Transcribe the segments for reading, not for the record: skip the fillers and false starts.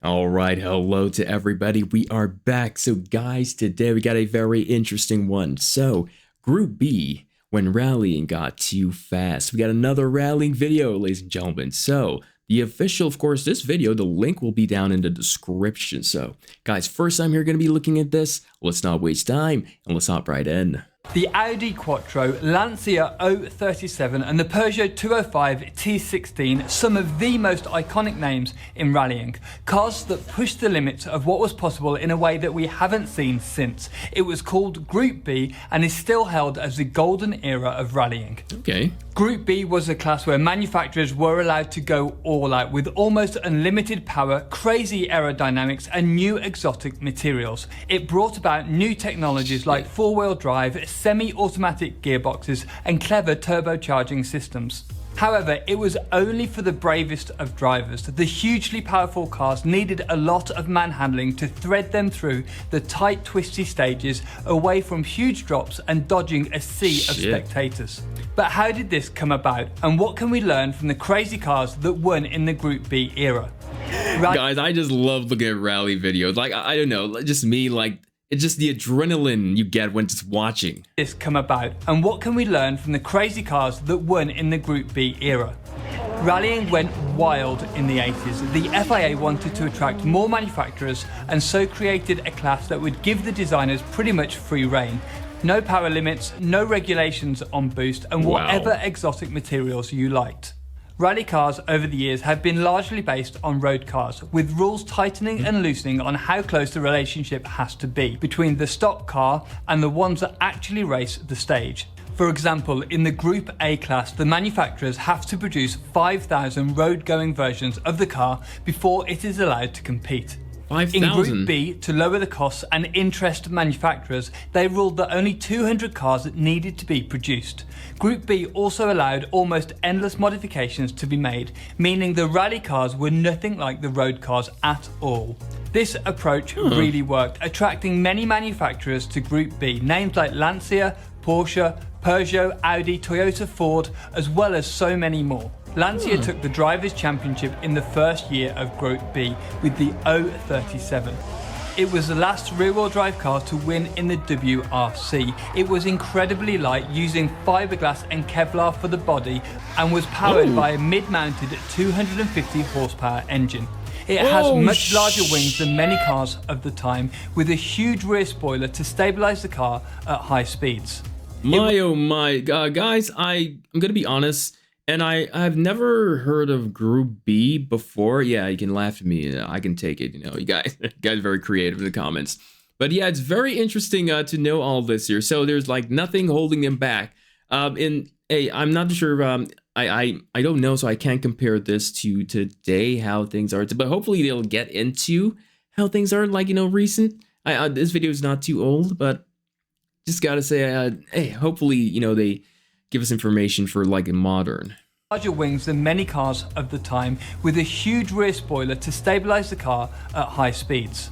All right, hello to everybody. We are back. So, guys, today we got a very interesting one. So, Group B, when rallying got too fast. We got another rallying video, ladies and gentlemen. So, the official, of course, this video, the link will be down in the description. So, guys, first time you're going to be looking at this, let's not waste time and let's hop right in. The Audi Quattro, Lancia 037 and the Peugeot 205 T16, some of the most iconic names in rallying. Cars that pushed the limits of what was possible in a way that we haven't seen since. It was called Group B and is still held as the golden era of rallying. Okay. Group B was a class where manufacturers were allowed to go all out with almost unlimited power, crazy aerodynamics and new exotic materials. It brought about new technologies like four-wheel drive, semi-automatic gearboxes and clever turbocharging systems. However, it was only for the bravest of drivers. The hugely powerful cars needed a lot of manhandling to thread them through the tight, twisty stages, away from huge drops and dodging a sea of spectators. But how did this come about, and what can we learn from the crazy cars that won in the Group B era? Guys, I just love looking at rally videos. Like, I don't know, just me, like, it's just the adrenaline you get when just watching. This come about, and what can we learn from the crazy cars that won in the Group B era? Rallying went wild in the 80s. The FIA wanted to attract more manufacturers and so created a class that would give the designers pretty much free rein. No power limits, no regulations on boost, and whatever exotic materials you liked. Rally cars over the years have been largely based on road cars, with rules tightening and loosening on how close the relationship has to be between the stock car and the ones that actually race the stage. For example, in the Group A class, the manufacturers have to produce 5,000 road-going versions of the car before it is allowed to compete. 5,000? In Group B, to lower the costs and interest manufacturers, they ruled that only 200 cars needed to be produced. Group B also allowed almost endless modifications to be made, meaning the rally cars were nothing like the road cars at all. This approach really worked, attracting many manufacturers to Group B, names like Lancia, Porsche, Peugeot, Audi, Toyota, Ford, as well as so many more. Lancia took the Drivers' Championship in the first year of Group B with the 037. It was the last rear-wheel drive car to win in the WRC. It was incredibly light, using fiberglass and Kevlar for the body, and was powered by a mid-mounted 250 horsepower engine. It has much larger wings than many cars of the time, with a huge rear spoiler to stabilize the car at high speeds. Oh my, guys, I'm gonna be honest, and I've never heard of Group B before. Yeah, you can laugh at me, I can take it, you know, you guys are very creative in the comments. But yeah, it's very interesting to know all this here. So there's like nothing holding them back. I'm not sure, I don't know, so I can't compare this to today, how things are, but hopefully they'll get into how things are, like, you know, recent. This video is not too old, but just gotta say, hey, hopefully, you know, they give us information for like a modern. Larger wings than many cars of the time, with a huge rear spoiler to stabilize the car at high speeds.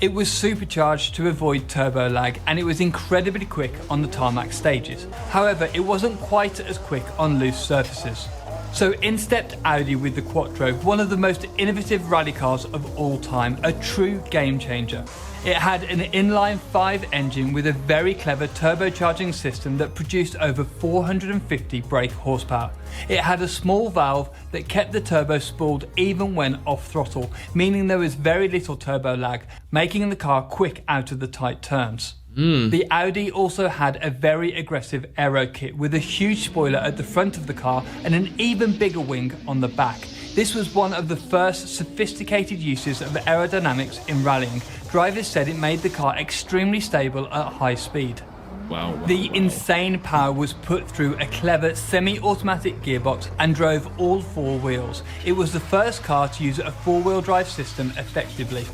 It was supercharged to avoid turbo lag, and it was incredibly quick on the tarmac stages. However, it wasn't quite as quick on loose surfaces. So in stepped Audi with the Quattro, one of the most innovative rally cars of all time, a true game changer. It had an inline-5 engine with a very clever turbocharging system that produced over 450 brake horsepower. It had a small valve that kept the turbo spooled even when off throttle, meaning there was very little turbo lag, making the car quick out of the tight turns. The Audi also had a very aggressive aero kit with a huge spoiler at the front of the car and an even bigger wing on the back. This was one of the first sophisticated uses of aerodynamics in rallying. Drivers said it made the car extremely stable at high speed. The insane power was put through a clever semi-automatic gearbox and drove all four wheels. It was the first car to use a four-wheel drive system effectively.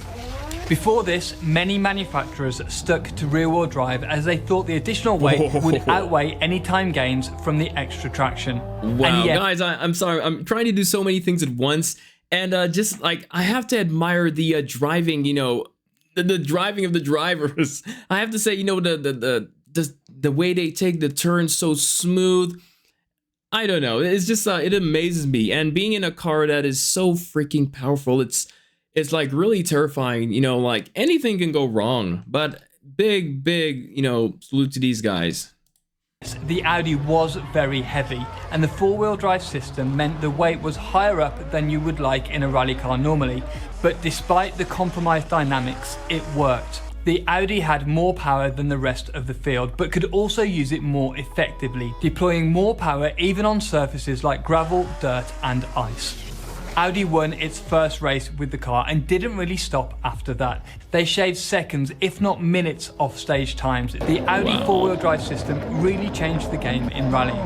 Before this, many manufacturers stuck to rear-wheel drive as they thought the additional weight would outweigh any time gains from the extra traction. Wow, guys, I'm sorry, I'm trying to do so many things at once, and just like, I have to admire the driving, you know, the driving of the drivers. I have to say, you know, the way they take the turns so smooth. I don't know, it's just it amazes me, and being in a car that is so freaking powerful, it's it's like really terrifying. You know, like anything can go wrong, but big, you know, salute to these guys. The Audi was very heavy, and the four-wheel drive system meant the weight was higher up than you would like in a rally car normally, but despite the compromised dynamics, it worked. The Audi had more power than the rest of the field, but could also use it more effectively, deploying more power even on surfaces like gravel, dirt and ice. Audi won its first race with the car and didn't really stop after that. They shaved seconds, if not minutes, off stage times. The Audi four-wheel drive system really changed the game in rallying.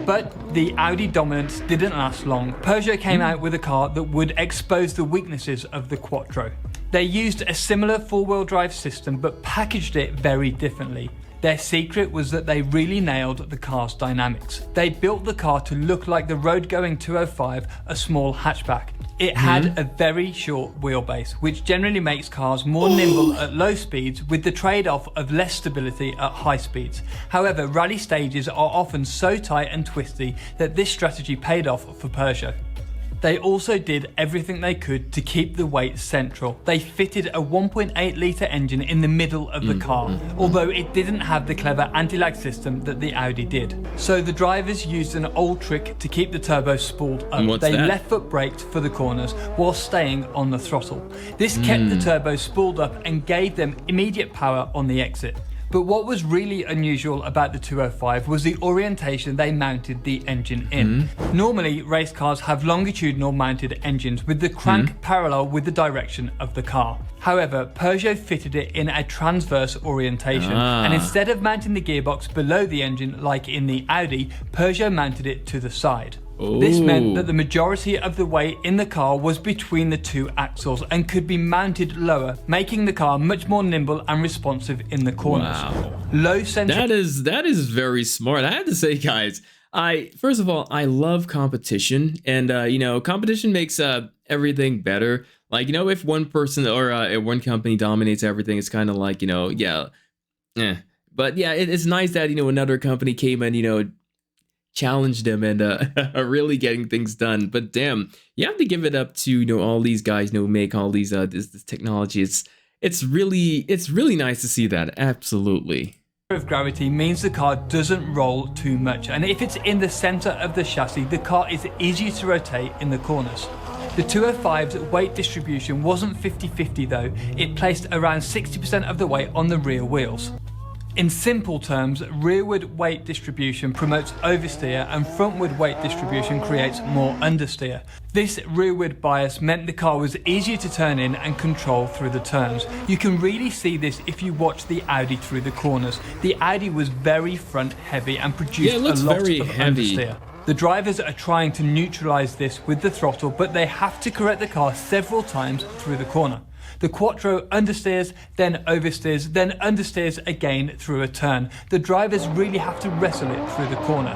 But the Audi dominance didn't last long. Peugeot came out with a car that would expose the weaknesses of the Quattro. They used a similar four-wheel drive system but packaged it very differently. Their secret was that they really nailed the car's dynamics. They built the car to look like the road-going 205, a small hatchback. It had a very short wheelbase, which generally makes cars more nimble at low speeds with the trade-off of less stability at high speeds. However, rally stages are often so tight and twisty that this strategy paid off for Peugeot. They also did everything they could to keep the weight central. They fitted a 1.8 litre engine in the middle of the car, although it didn't have the clever anti-lag system that the Audi did. So the drivers used an old trick to keep the turbo spooled up. They left foot braked for the corners while staying on the throttle. This kept the turbo spooled up and gave them immediate power on the exit. But what was really unusual about the 205 was the orientation they mounted the engine in. Normally, race cars have longitudinal mounted engines with the crank parallel with the direction of the car. However, Peugeot fitted it in a transverse orientation, and instead of mounting the gearbox below the engine like in the Audi, Peugeot mounted it to the side. This meant that the majority of the weight in the car was between the two axles and could be mounted lower, making the car much more nimble and responsive in the corners. Low center. That is very smart. I have to say, guys, first of all, I love competition, and you know, competition makes everything better. Like, you know, if one person or one company dominates everything, it's kind of like, you know, But yeah, it's nice that, you know, another company came and, you know, challenged them and are really getting things done. But damn, you have to give it up to, you know, all these guys, you know, make all these this technology. It's really nice to see that. Absolutely. Of gravity means the car doesn't roll too much, and if it's in the center of the chassis, the car is easier to rotate in the corners. The 205's weight distribution wasn't 50-50 though. It placed around 60% of the weight on the rear wheels. In simple terms, rearward weight distribution promotes oversteer and frontward weight distribution creates more understeer. This rearward bias meant the car was easier to turn in and control through the turns. You can really see this if you watch the Audi through the corners. The Audi was very front heavy and produced a lot of understeer. The drivers are trying to neutralize this with the throttle, but they have to correct the car several times through the corner. The Quattro understeers, then oversteers, then understeers again through a turn. The drivers really have to wrestle it through the corner.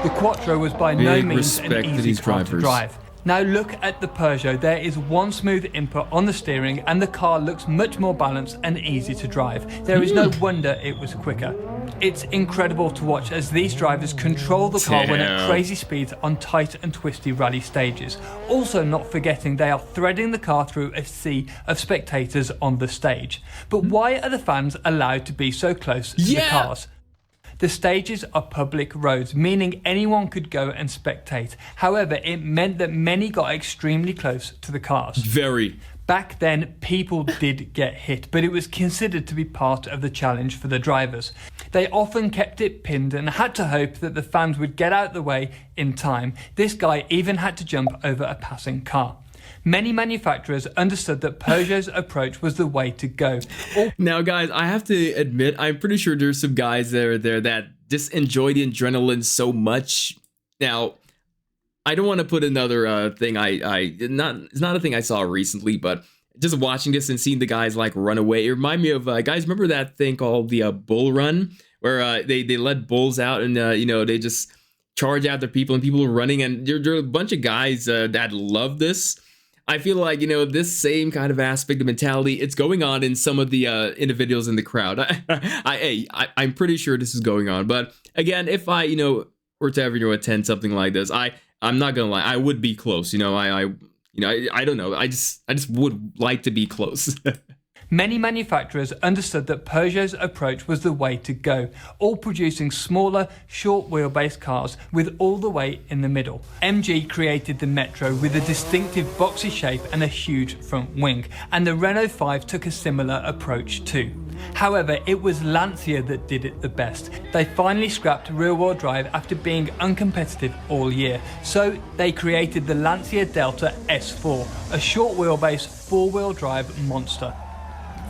The Quattro was by no means an easy car to drive. Now look at the Peugeot. There is one smooth input on the steering and the car looks much more balanced and easy to drive. There is no wonder it was quicker. It's incredible to watch as these drivers control the car when at crazy speeds on tight and twisty rally stages. Also not forgetting they are threading the car through a sea of spectators on the stage. But why are the fans allowed to be so close to the cars? The stages are public roads, meaning anyone could go and spectate. However, it meant that many got extremely close to the cars. Very. Back then, people did get hit, but it was considered to be part of the challenge for the drivers. They often kept it pinned and had to hope that the fans would get out the way in time. This guy even had to jump over a passing car. Many manufacturers understood that Peugeot's approach was the way to go. Now, guys, I have to admit, I'm pretty sure there's some guys that are there that just enjoy the adrenaline so much. Now, I don't want to put another thing it's not a thing I saw recently, but just watching this and seeing the guys like run away, it reminded me of guys, remember that thing called the bull run, where they let bulls out and you know, they just charge after people and people are running, and there are a bunch of guys that love this. I feel like, you know, this same kind of aspect of mentality, it's going on in some of the individuals in the crowd. I'm pretty sure this is going on. But again, if I, you know, were to ever, you know, attend something like this, I I'm not gonna lie, I would be close. I don't know. I just would like to be close. Many manufacturers understood that Peugeot's approach was the way to go, all producing smaller, short wheelbase cars with all the weight in the middle. MG created the Metro with a distinctive boxy shape and a huge front wing, and the Renault 5 took a similar approach too. However, it was Lancia that did it the best. They finally scrapped rear-wheel drive after being uncompetitive all year, so they created the Lancia Delta S4, a short wheelbase four-wheel drive monster.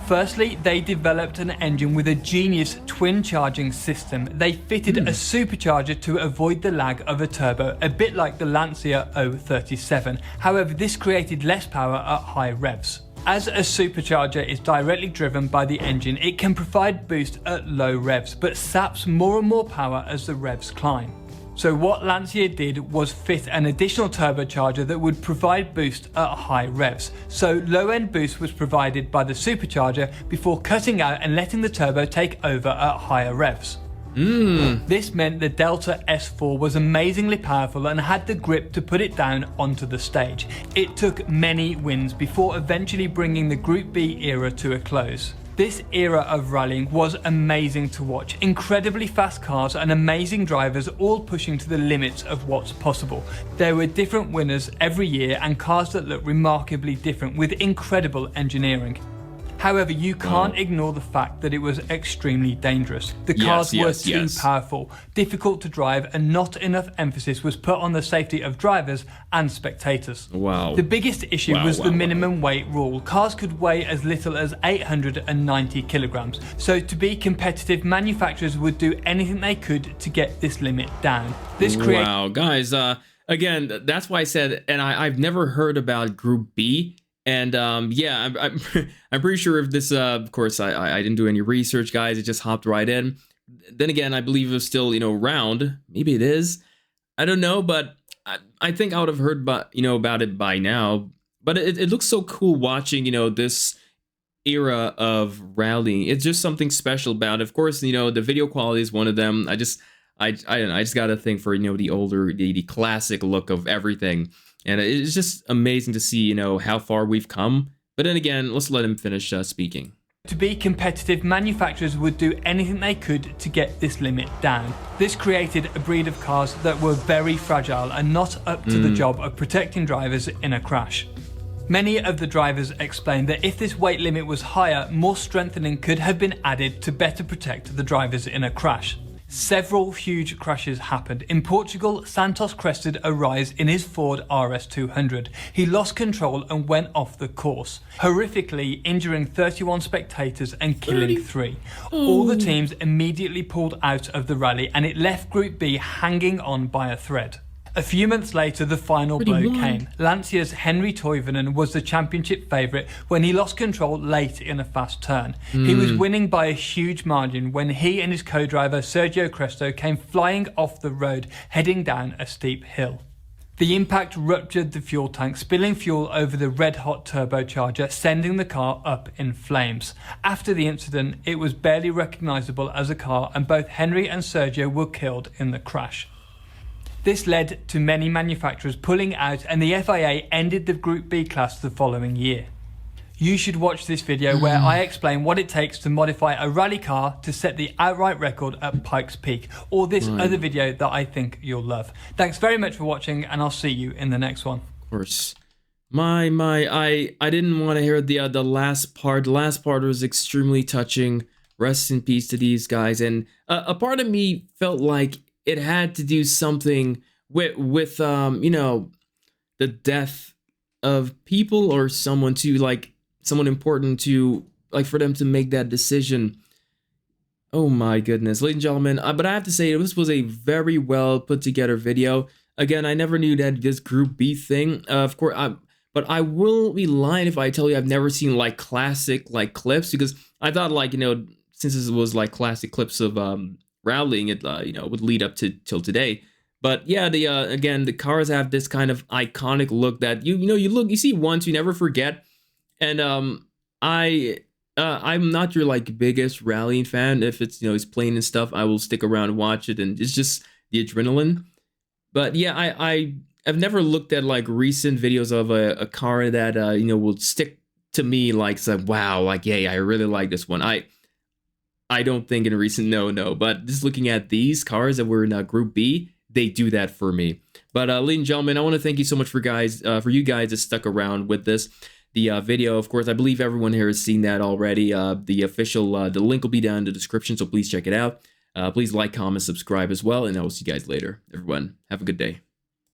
Firstly, they developed an engine with a genius twin charging system. They fitted a supercharger to avoid the lag of a turbo, a bit like the Lancia 037. However, this created less power at high revs. As a supercharger is directly driven by the engine, it can provide boost at low revs, but saps more and more power as the revs climb. So what Lancia did was fit an additional turbocharger that would provide boost at high revs. So low-end boost was provided by the supercharger before cutting out and letting the turbo take over at higher revs. This meant the Delta S4 was amazingly powerful and had the grip to put it down onto the stage. It took many wins before eventually bringing the Group B era to a close. This era of rallying was amazing to watch. Incredibly fast cars and amazing drivers all pushing to the limits of what's possible. There were different winners every year and cars that looked remarkably different with incredible engineering. However, you can't ignore the fact that it was extremely dangerous. The cars were too powerful, difficult to drive, and not enough emphasis was put on the safety of drivers and spectators. Wow. The biggest issue was the minimum weight rule. Cars could weigh as little as 890 kilograms. So to be competitive, manufacturers would do anything they could to get this limit down. Wow, guys, again, that's why I said, and I've never heard about Group B. And yeah, I'm pretty sure if this, of course, I didn't do any research, guys. It just hopped right in. Then again, I believe it was still, around. Maybe it is. I don't know, but I think I would have heard about it by now. But it looks so cool watching, this era of rallying. It's just something special about it. Of course, the video quality is one of them. I don't know. I just got a thing for, the older, the classic look of everything. And it's just amazing to see, how far we've come. But then again, let's let him finish speaking. To be competitive, manufacturers would do anything they could to get this limit down. This created a breed of cars that were very fragile and not up to the job of protecting drivers in a crash. Many of the drivers explained that if this weight limit was higher, more strengthening could have been added to better protect the drivers in a crash. Several huge crashes happened. In Portugal, Santos crested a rise in his Ford RS200. He lost control and went off the course, horrifically injuring 31 spectators and killing 3. All the teams immediately pulled out of the rally and it left Group B hanging on by a thread. A few months later, the final blow came. Lancia's Henri Toivonen was the championship favourite when he lost control late in a fast turn. He was winning by a huge margin when he and his co-driver Sergio Cresto came flying off the road, heading down a steep hill. The impact ruptured the fuel tank, spilling fuel over the red-hot turbocharger, sending the car up in flames. After the incident, it was barely recognisable as a car and both Henry and Sergio were killed in the crash. This led to many manufacturers pulling out and the FIA ended the Group B class the following year. You should watch this video where I explain what it takes to modify a rally car to set the outright record at Pikes Peak, or this other video that I think you'll love. Thanks very much for watching and I'll see you in the next one. Of course. I didn't want to hear the last part. The last part was extremely touching. Rest in peace to these guys. And a part of me felt like it had to do something with the death of people or someone important to for them to make that decision. Oh my goodness, ladies and gentlemen. But I have to say this was a very well put together video. Again, I never knew that this Group B thing. Of course, but I will be lying if I tell you I've never seen classic clips, because I thought since this was classic clips of rallying, it would lead up to till today. But yeah, again, the cars have this kind of iconic look that you see once, you never forget. And I'm not your biggest rallying fan. If it's it's playing and stuff, I will stick around and watch it, and it's just the adrenaline. But yeah, I've never looked at like recent videos of a car that you know, will stick to me like, say, wow, like, yeah, I really like this one. I don't think in recent, no, but just looking at these cars that were in Group B, they do that for me. But ladies and gentlemen, I want to thank you so much for you guys that stuck around with this. The video, of course, I believe everyone here has seen that already. The official, the link will be down in the description, so please check it out. Please like, comment, subscribe as well, and I will see you guys later. Everyone, have a good day.